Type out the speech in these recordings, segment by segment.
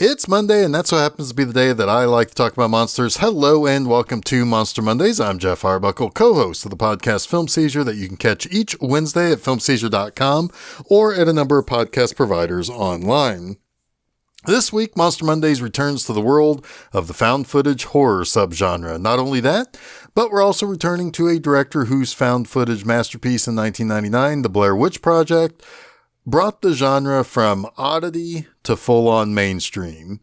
It's Monday, and that's what happens to be the day that I like to talk about monsters. Hello, and welcome to Monster Mondays. I'm Jeff Arbuckle, co-host of the podcast Film Seizure that you can catch each Wednesday at filmseizure.com or at a number of podcast providers online. This week, Monster Mondays returns to the world of the found footage horror subgenre. Not only that, but we're also returning to a director whose found footage masterpiece in 1999, The Blair Witch Project, brought the genre from oddity to full-on mainstream.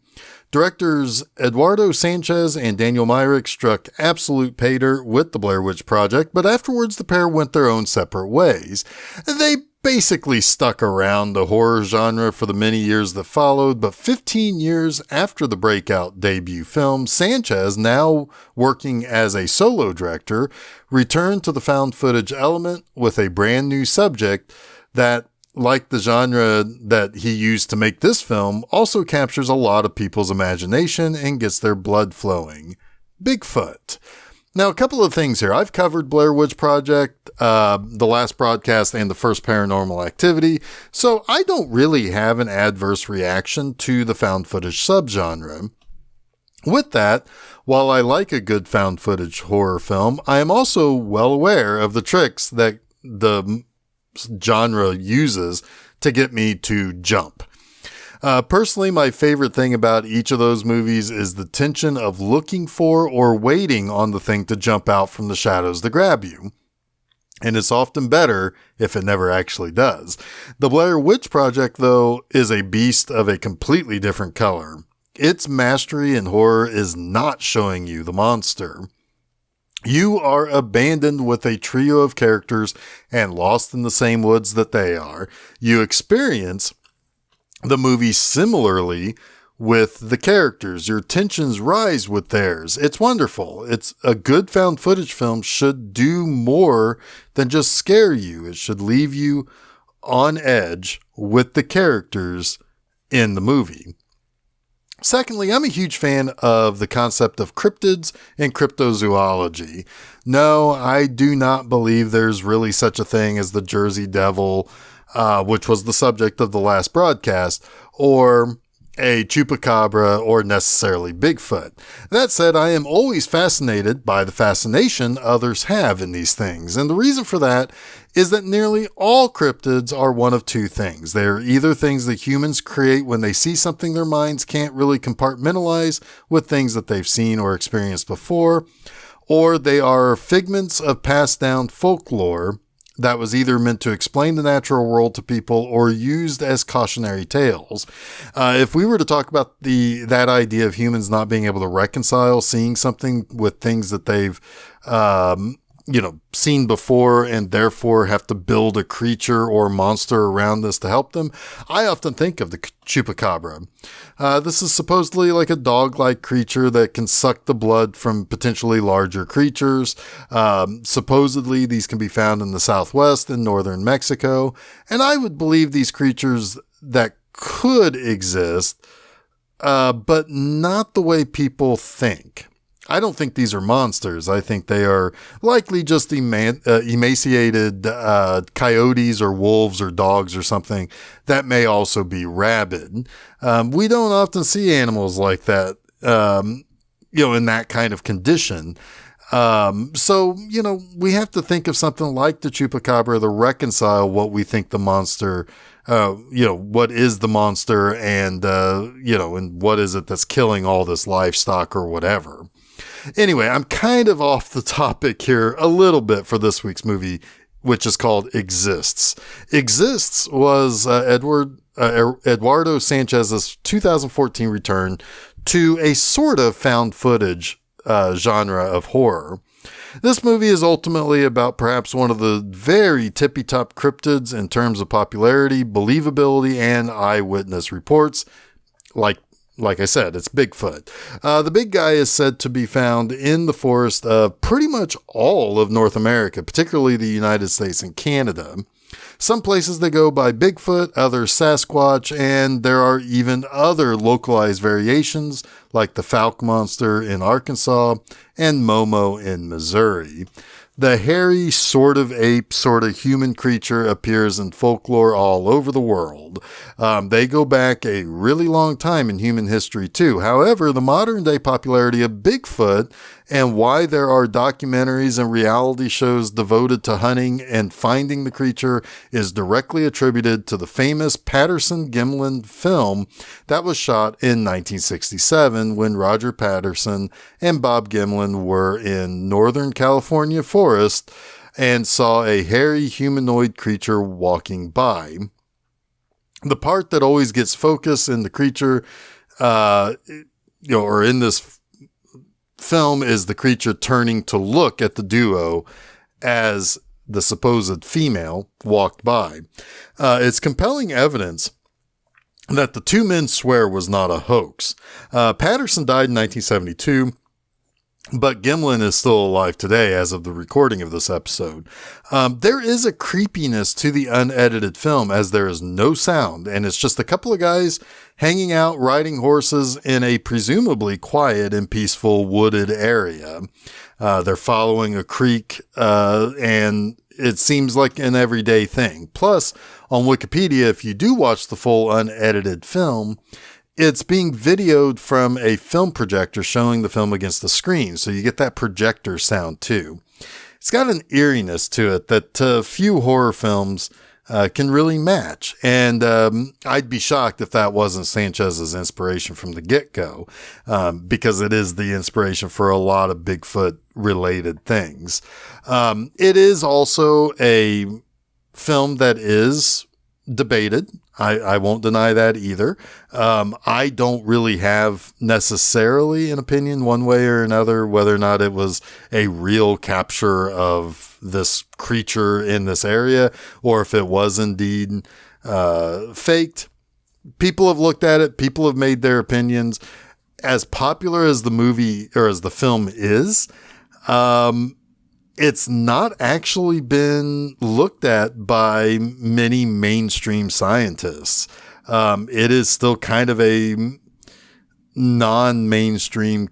Directors Eduardo Sanchez and Daniel Myrick struck absolute pay dirt with The Blair Witch Project, but afterwards the pair went their own separate ways. They basically stuck around the horror genre for the many years that followed, but 15 years after the breakout debut film, Sanchez, now working as a solo director, returned to the found footage element with a brand new subject that, like the genre that he used to make this film, also captures a lot of people's imagination and gets their blood flowing. Bigfoot. Now, a couple of things here. I've covered Blair Witch Project, the last broadcast, and the first Paranormal Activity, so I don't really have an adverse reaction to the found footage subgenre. With that, while I like a good found footage horror film, I am also well aware of the tricks that the genre uses to get me to jump. Personally, my favorite thing about each of those movies is the tension of looking for or waiting on the thing to jump out from the shadows to grab you. And it's often better if it never actually does. The Blair Witch Project, though, is a beast of a completely different color. Its mastery in horror is not showing you the monster. You are abandoned with a trio of characters and lost in the same woods that they are. You experience the movie similarly with the characters. Your tensions rise with theirs. It's wonderful. It's a good found footage film should do more than just scare you. It should leave you on edge with the characters in the movie. Secondly, I'm a huge fan of the concept of cryptids and cryptozoology. No, I do not believe there's really such a thing as the Jersey Devil, which was the subject of the last broadcast, or a chupacabra, or necessarily Bigfoot. That said, I am always fascinated by the fascination others have in these things, and the reason for that is that nearly all cryptids are one of two things. They are either things that humans create when they see something their minds can't really compartmentalize with things that they've seen or experienced before, or they are figments of passed down folklore that was either meant to explain the natural world to people or used as cautionary tales. If we were to talk about that idea of humans not being able to reconcile seeing something with things that they've seen before and therefore have to build a creature or monster around this to help them, I often think of the chupacabra. This is supposedly like a dog-like creature that can suck the blood from potentially larger creatures. Supposedly these can be found in the Southwest and northern Mexico, and I would believe these creatures that could exist, but not the way people think. I don't think these are monsters. I think they are likely just emaciated coyotes or wolves or dogs or something that may also be rabid. We don't often see animals like that, in that kind of condition. So, we have to think of something like the chupacabra to reconcile what we think the monster, what is the monster and what is it that's killing all this livestock or whatever. Anyway, I'm kind of off the topic here a little bit for this week's movie, which is called Exists. Exists was Eduardo Sanchez's 2014 return to a sort of found footage genre of horror. This movie is ultimately about perhaps one of the very tippy-top cryptids in terms of popularity, believability, and eyewitness reports, like I said, it's Bigfoot. The big guy is said to be found in the forest of pretty much all of North America, particularly the United States and Canada. Some places they go by Bigfoot, others Sasquatch, and there are even other localized variations like the Fouke Monster in Arkansas and Momo in Missouri. The hairy, sort of ape, sort of human creature appears in folklore all over the world. They go back a really long time in human history too. However, the modern day popularity of Bigfoot and why there are documentaries and reality shows devoted to hunting and finding the creature is directly attributed to the famous Patterson-Gimlin film that was shot in 1967 when Roger Patterson and Bob Gimlin were in Northern California forest and saw a hairy humanoid creature walking by. The part that always gets focused in the creature, or in this film, is the creature turning to look at the duo as the supposed female walked by. It's compelling evidence that the two men swear was not a hoax. Patterson died in 1972, but Gimlin is still alive today as of the recording of this episode. There is a creepiness to the unedited film as there is no sound, and it's just a couple of guys hanging out riding horses in a presumably quiet and peaceful wooded area. They're following a creek, and it seems like an everyday thing. Plus, on Wikipedia, if you do watch the full unedited film, it's being videoed from a film projector showing the film against the screen. So you get that projector sound too. It's got an eeriness to it that few horror films can really match. And I'd be shocked if that wasn't Sanchez's inspiration from the get-go, because it is the inspiration for a lot of Bigfoot related things. It is also a film that is debated. I won't deny that either. I don't really have necessarily an opinion one way or another whether or not it was a real capture of this creature in this area or if it was indeed faked. People have looked at it. People have made their opinions. As popular as the movie or as the film is, it's not actually been looked at by many mainstream scientists. It is still kind of a non-mainstream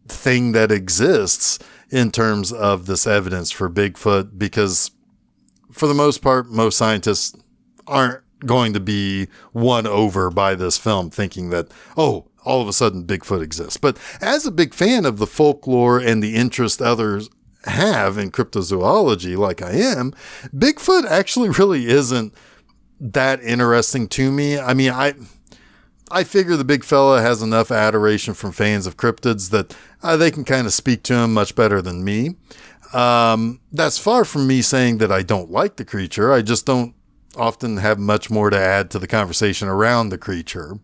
thing that exists in terms of this evidence for Bigfoot, because for the most part, most scientists aren't going to be won over by this film thinking that, oh, all of a sudden Bigfoot exists. But as a big fan of the folklore and the interest others have in cryptozoology like I am, Bigfoot actually really isn't that interesting to me. I mean, I figure the big fella has enough adoration from fans of cryptids that they can kind of speak to him much better than me. That's far from me saying that I don't like the creature. I just don't often have much more to add to the conversation around the creature.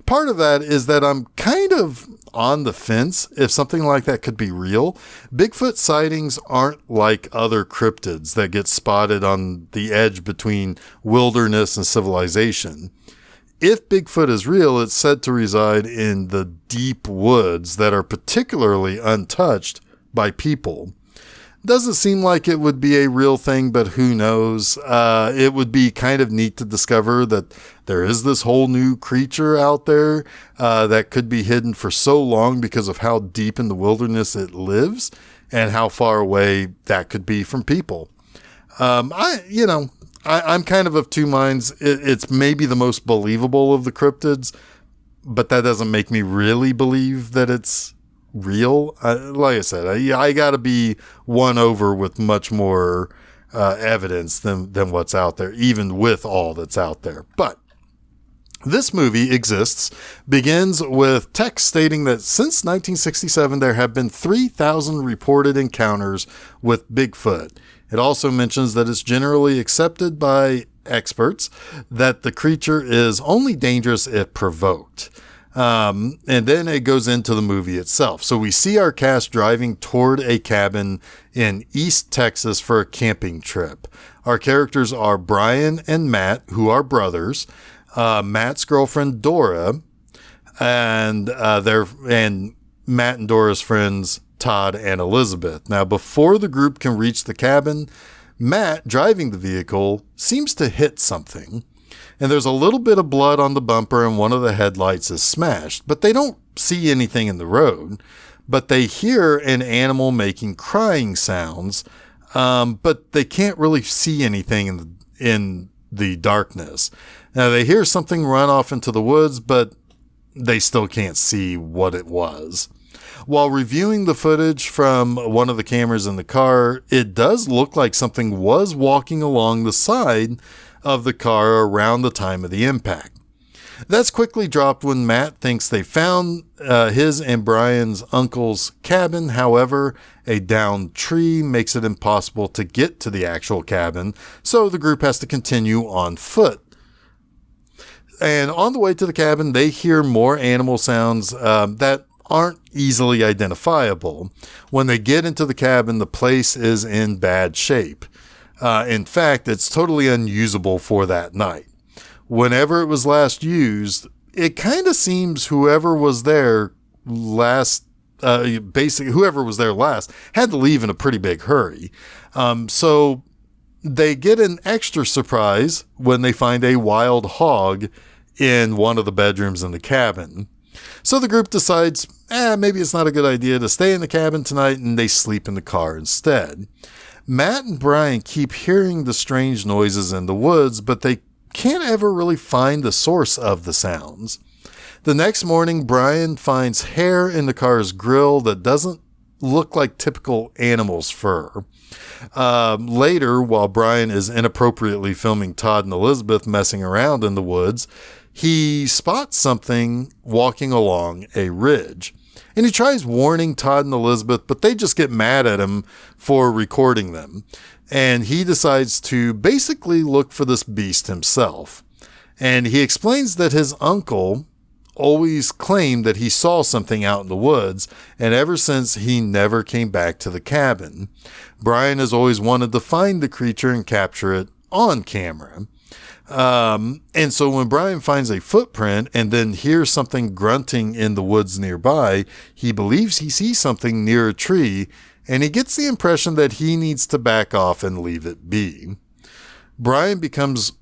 Part of that is that I'm kind of on the fence if something like that could be real. Bigfoot sightings aren't like other cryptids that get spotted on the edge between wilderness and civilization. If Bigfoot is real, it's said to reside in the deep woods that are particularly untouched by people. Doesn't seem like it would be a real thing, but who knows? It would be kind of neat to discover that there is this whole new creature out there that could be hidden for so long because of how deep in the wilderness it lives and how far away that could be from people. I'm kind of two minds. It's maybe the most believable of the cryptids, but that doesn't make me really believe that it's real. Like I said, I got to be won over with much more evidence than what's out there, even with all that's out there. But this movie begins with text stating that since 1967, there have been 3,000 reported encounters with Bigfoot. It also mentions that it's generally accepted by experts that the creature is only dangerous if provoked. And then it goes into the movie itself. So we see our cast driving toward a cabin in East Texas for a camping trip. Our characters are Brian and Matt, who are brothers, Matt's girlfriend Dora, and Matt and Dora's friends Todd and Elizabeth. Now, before the group can reach the cabin, Matt, driving the vehicle, seems to hit something. And there's a little bit of blood on the bumper and one of the headlights is smashed, but they don't see anything in the road. But they hear an animal making crying sounds but they can't really see anything in the darkness. Now, they hear something run off into the woods, but they still can't see what it was. While reviewing the footage from one of the cameras in the car, it does look like something was walking along the side of the car around the time of the impact. That's quickly dropped when Matt thinks they found his and Brian's uncle's cabin. However, a downed tree makes it impossible to get to the actual cabin, so the group has to continue on foot. And on the way to the cabin, they hear more animal sounds that aren't easily identifiable. When they get into the cabin, the place is in bad shape. In fact, it's totally unusable for that night. Whenever it was last used, it kind of seems whoever was there last had to leave in a pretty big hurry. So they get an extra surprise when they find a wild hog in one of the bedrooms in the cabin. So the group decides, maybe it's not a good idea to stay in the cabin tonight, and they sleep in the car instead. Matt and Brian keep hearing the strange noises in the woods, but they can't ever really find the source of the sounds. The next morning, Brian finds hair in the car's grill that doesn't look like typical animal's fur. Later, while Brian is inappropriately filming Todd and Elizabeth messing around in the woods, he spots something walking along a ridge. And he tries warning Todd and Elizabeth, but they just get mad at him for recording them. And he decides to basically look for this beast himself. And he explains that his uncle always claimed that he saw something out in the woods, and ever since he never came back to the cabin. Brian has always wanted to find the creature and capture it on camera. And so when Brian finds a footprint and then hears something grunting in the woods nearby, he believes he sees something near a tree, and he gets the impression that he needs to back off and leave it be. Brian becomes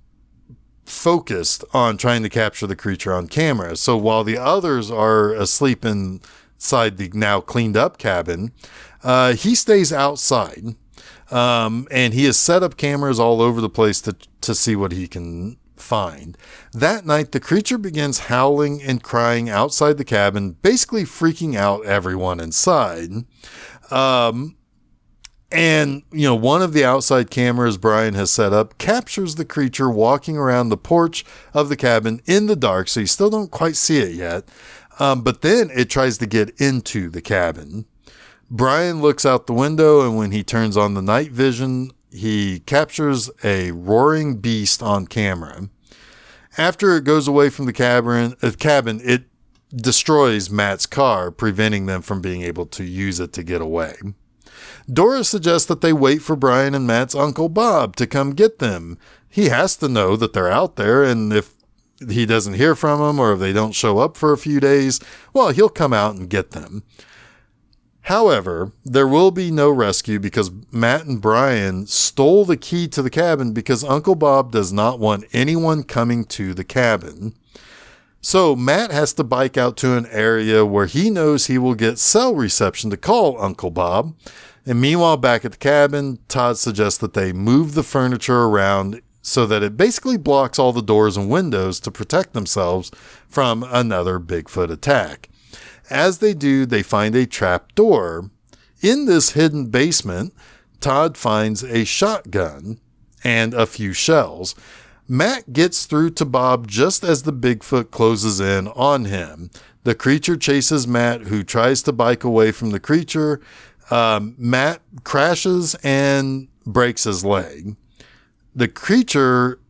focused on trying to capture the creature on camera. So while the others are asleep inside the now cleaned up cabin, he stays outside. And he has set up cameras all over the place to see what he can find. That night, the creature begins howling and crying outside the cabin, basically freaking out everyone inside. And, one of the outside cameras Brian has set up captures the creature walking around the porch of the cabin in the dark, so you still don't quite see it yet. But then it tries to get into the cabin. Brian looks out the window, and when he turns on the night vision, he captures a roaring beast on camera. After it goes away from the cabin, it destroys Matt's car, preventing them from being able to use it to get away. Dora suggests that they wait for Brian and Matt's Uncle Bob to come get them. He has to know that they're out there, and if he doesn't hear from them or if they don't show up for a few days, well, he'll come out and get them. However, there will be no rescue because Matt and Brian stole the key to the cabin because Uncle Bob does not want anyone coming to the cabin. So Matt has to bike out to an area where he knows he will get cell reception to call Uncle Bob. And meanwhile, back at the cabin, Todd suggests that they move the furniture around so that it basically blocks all the doors and windows to protect themselves from another Bigfoot attack. As they do, they find a trap door. In this hidden basement, Todd finds a shotgun and a few shells. Matt gets through to Bob just as the Bigfoot closes in on him. The creature chases Matt, who tries to bike away from the creature. Matt crashes and breaks his leg. The creature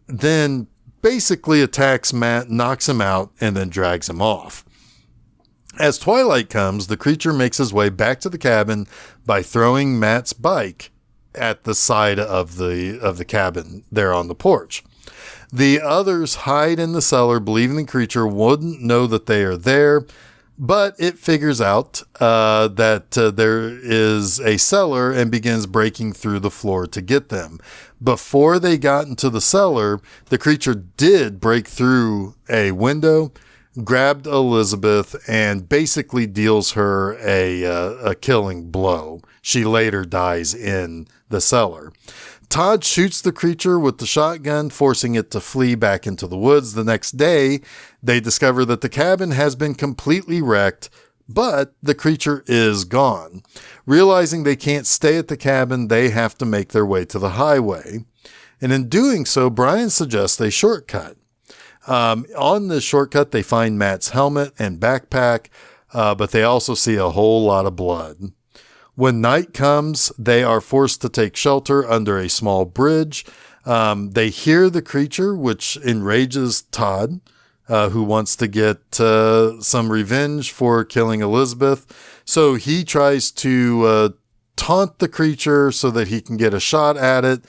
then basically attacks Matt, knocks him out, and then drags him off. As twilight comes, the creature makes his way back to the cabin by throwing Matt's bike at the side of the cabin there on the porch. The others hide in the cellar, believing the creature wouldn't know that they are there, but it figures out that there is a cellar and begins breaking through the floor to get them. Before they got into the cellar, the creature did break through a window, grabbed Elizabeth and basically deals her a killing blow. She later dies in the cellar. Todd shoots the creature with the shotgun, forcing it to flee back into the woods. The next day, they discover that the cabin has been completely wrecked, but the creature is gone. Realizing they can't stay at the cabin, they have to make their way to the highway. And in doing so, Brian suggests a shortcut. On this shortcut, they find Matt's helmet and backpack, but they also see a whole lot of blood. When night comes, they are forced to take shelter under a small bridge. They hear the creature, which enrages Todd, who wants to get some revenge for killing Elizabeth. So he tries to taunt the creature so that he can get a shot at it.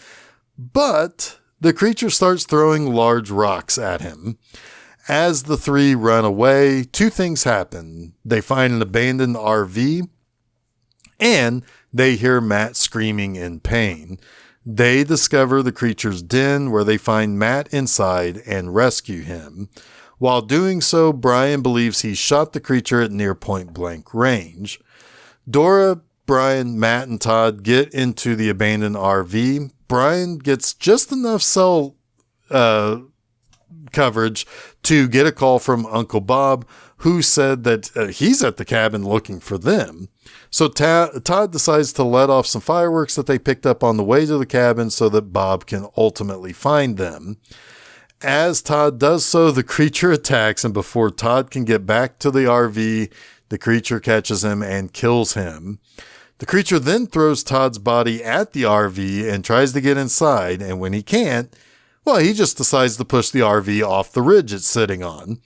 But the creature starts throwing large rocks at him. As the three run away, two things happen. They find an abandoned RV, and they hear Matt screaming in pain. They discover the creature's den, where they find Matt inside and rescue him. While doing so, Brian believes he shot the creature at near point-blank range. Dora, Brian, Matt, and Todd get into the abandoned RV. Brian gets just enough cell coverage to get a call from Uncle Bob, who said that he's at the cabin looking for them. So Todd decides to let off some fireworks that they picked up on the way to the cabin so that Bob can ultimately find them. As Todd does so, the creature attacks, and before Todd can get back to the RV, the creature catches him and kills him. The creature then throws Todd's body at the RV and tries to get inside, and when he can't, well, he just decides to push the RV off the ridge it's sitting on.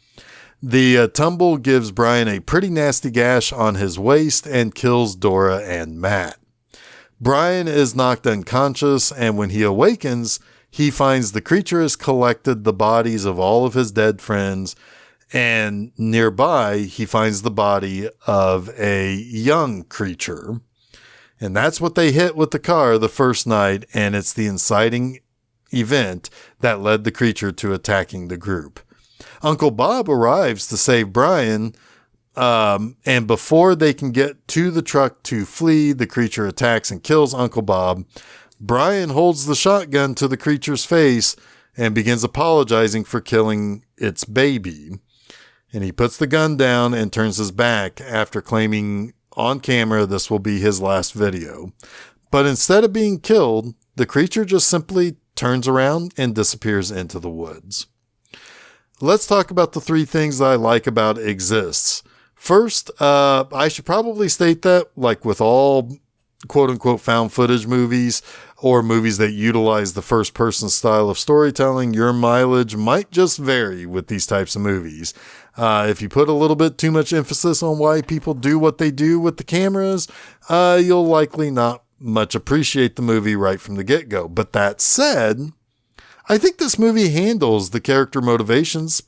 The tumble gives Brian a pretty nasty gash on his waist and kills Dora and Matt. Brian is knocked unconscious, and when he awakens, he finds the creature has collected the bodies of all of his dead friends, and nearby he finds the body of a young creature. And that's what they hit with the car the first night, and it's the inciting event that led the creature to attacking the group. Uncle Bob arrives to save Brian, and before they can get to the truck to flee, the creature attacks and kills Uncle Bob. Brian holds the shotgun to the creature's face and begins apologizing for killing its baby. And he puts the gun down and turns his back after claiming on camera this will be his last video. But instead of being killed, the creature just simply turns around and disappears into the woods. Let's talk about the three things that I like about Exists. First, I should probably state that, like with all quote-unquote found footage movies or movies that utilize the first-person style of storytelling, your mileage might just vary with these types of movies. If you put a little bit too much emphasis on why people do what they do with the cameras, you'll likely not much appreciate the movie right from the get-go. But that said, I think this movie handles the character motivations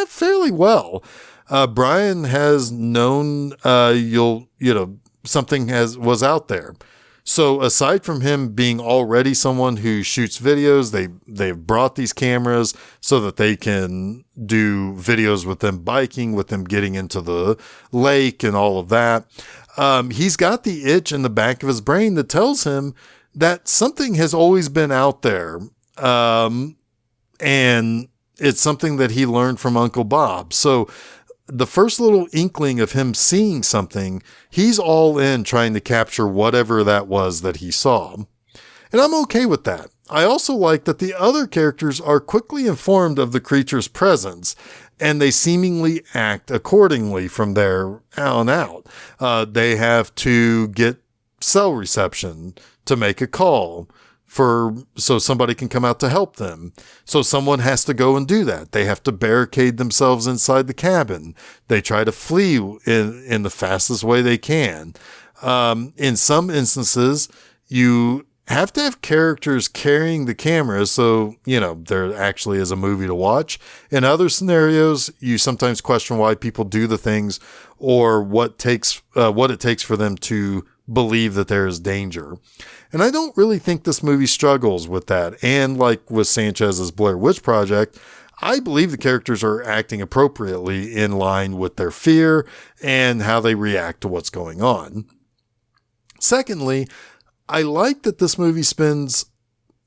fairly well. Brian has known something was out there. So aside from him being already someone who shoots videos, they've brought these cameras so that they can do videos with them biking, with them getting into the lake and all of that. He's got the itch in the back of his brain that tells him that something has always been out there. And it's something that he learned from Uncle Bob. So the first little inkling of him seeing something, he's all in trying to capture whatever that was that he saw. And I'm okay with that. I also like that the other characters are quickly informed of the creature's presence, and they seemingly act accordingly from there on out. They have to get cell reception to make a call so somebody can come out to help them. So someone has to go and do that. They have to barricade themselves inside the cabin. They try to flee in the fastest way they can. In some instances, you have to have characters carrying the cameras so, there actually is a movie to watch. In other scenarios, you sometimes question why people do the things or what it takes for them to believe that there is danger. And I don't really think this movie struggles with that. And like with Sanchez's Blair Witch Project, I believe the characters are acting appropriately in line with their fear and how they react to what's going on. Secondly, I like that this movie spends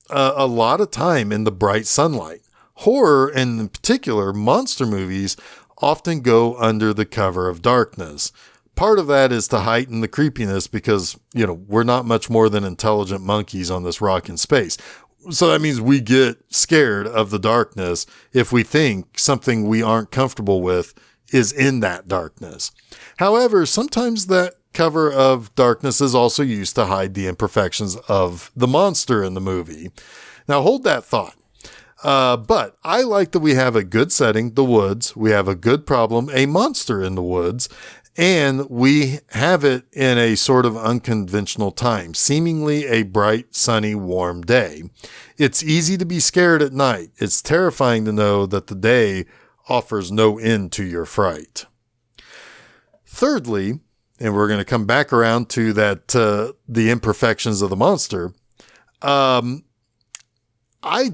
a lot of time in the bright sunlight. Horror, and in particular monster movies, often go under the cover of darkness. Part of that is to heighten the creepiness because, we're not much more than intelligent monkeys on this rock in space. So that means we get scared of the darkness if we think something we aren't comfortable with is in that darkness. However, sometimes that cover of darkness is also used to hide the imperfections of the monster in the movie. Now hold that thought. But I like that we have a good setting, the woods. We have a good problem, a monster in the woods. And we have it in a sort of unconventional time, seemingly a bright, sunny, warm day. It's easy to be scared at night. It's terrifying to know that the day offers no end to your fright. Thirdly, and we're going to come back around to that, the imperfections of the monster. I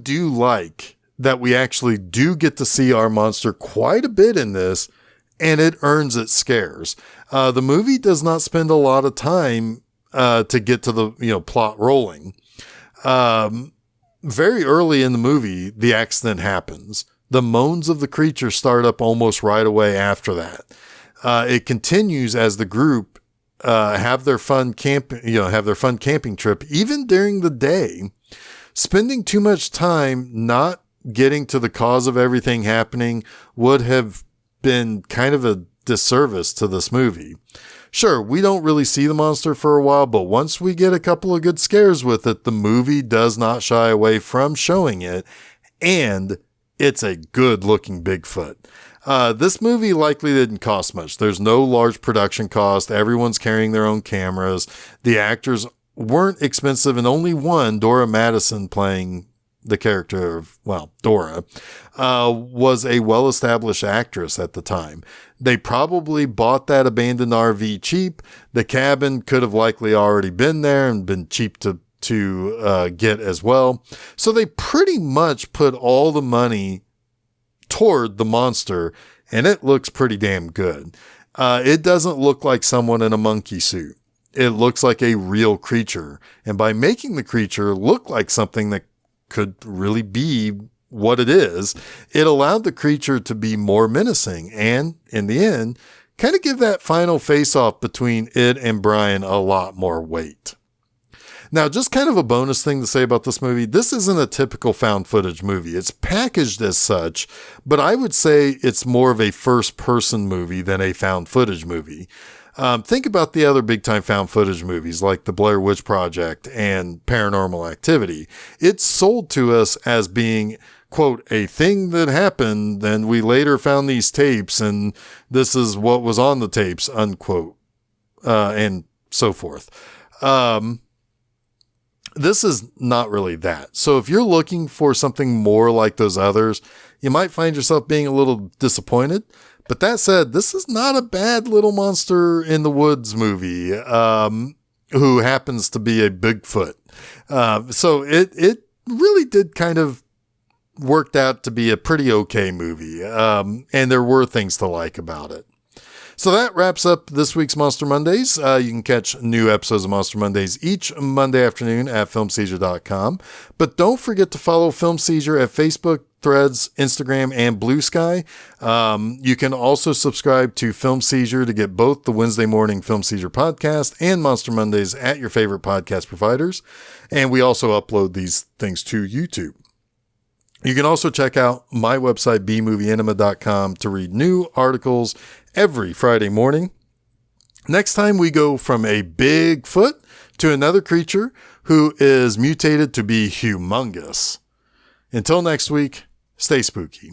do like that we actually do get to see our monster quite a bit in this, and it earns its scares. The movie does not spend a lot of time to get to the plot rolling. Very early in the movie, the accident happens. The moans of the creature start up almost right away after that. It continues as the group have their fun camping trip, even during the day. Spending too much time not getting to the cause of everything happening would have been kind of a disservice to this movie. Sure, we don't really see the monster for a while, but once we get a couple of good scares with it, the movie does not shy away from showing it, and it's a good-looking Bigfoot. This movie likely didn't cost much. There's no large production cost. Everyone's carrying their own cameras. The actors weren't expensive, and only one, Dora Madison, playing the character of, Dora, was a well-established actress at the time. They probably bought that abandoned RV cheap. The cabin could have likely already been there and been cheap to get as well. So they pretty much put all the money toward the monster, and it looks pretty damn good. It doesn't look like someone in a monkey suit. It looks like a real creature. And by making the creature look like something that could really be what it is, it allowed the creature to be more menacing and, in the end, kind of give that final face-off between it and Brian a lot more weight. Now, just kind of a bonus thing to say about this movie, this isn't a typical found footage movie. It's packaged as such, but I would say it's more of a first-person movie than a found footage movie. Think about the other big-time found footage movies like The Blair Witch Project and Paranormal Activity. It's sold to us as being, quote, a thing that happened, and we later found these tapes, and this is what was on the tapes, unquote, and so forth. This is not really that. So if you're looking for something more like those others, you might find yourself being a little disappointed. But that said, this is not a bad little monster in the woods movie, who happens to be a Bigfoot. So it really did kind of worked out to be a pretty okay movie. And there were things to like about it. So that wraps up this week's Monster Mondays. You can catch new episodes of Monster Mondays each Monday afternoon at filmseizure.com. But don't forget to follow Film Seizure at Facebook, Threads, Instagram, and Blue Sky. You can also subscribe to Film Seizure to get both the Wednesday morning Film Seizure podcast and Monster Mondays at your favorite podcast providers. And we also upload these things to YouTube. You can also check out my website, bmovieenema.com, to read new articles every Friday morning. Next time we go from a Bigfoot to another creature who is mutated to be humongous. Until next week, stay spooky.